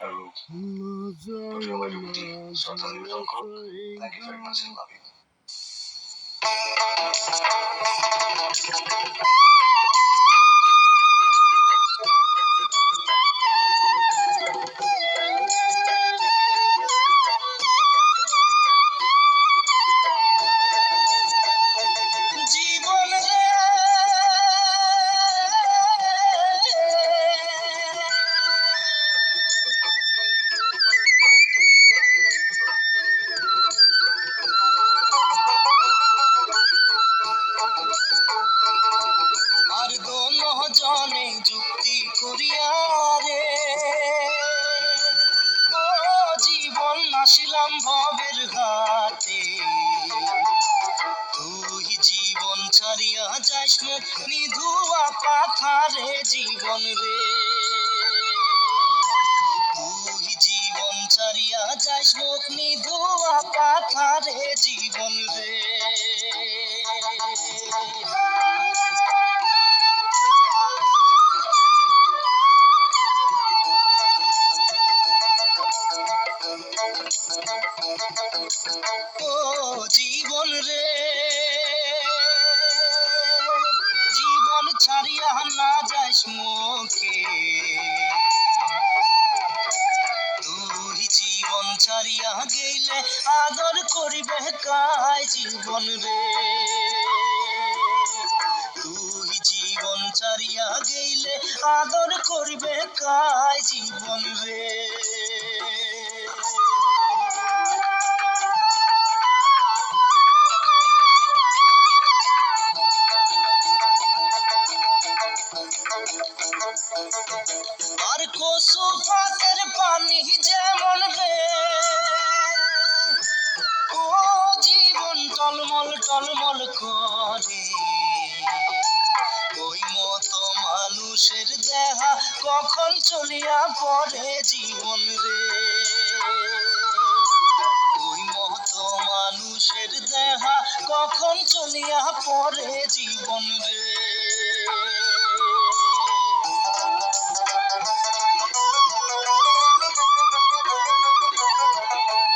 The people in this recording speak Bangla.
এবং প্রচুর পরিমাণে শ্রদ্ধা নিবেদন করুন। Thank you very much, love you. আর দোনো জনে যুক্তি করিয়া রে ও জীবন নাসিলাম ভবের ঘাটে, তুই জীবন ছাড়িয়া যাইস মুখ নিধুয়া পাথারে জীবন রে, তুই জীবন ছাড়িয়া যাইস মুখ নিধুয়া পাথারে জীবন রে। ও জীবন রে জীবন ছাড়িয়া না যাইস মুখে, তুই জীবন ছাড়িয়া গেলে আদর করিবে কায় জীবন রে, তুই জীবন ছাড়িয়া গেলে আদর করিবে কায় জীবন রে। আর কসু পাতের পানি যেমন রে ও জীবন টলমল টলমল করে, ওই মতো মানুষের দেহা কখন চলিয়া পড়ে জীবন রে, ওই মতো মানুষের দেহা কখন চলিয়া পড়ে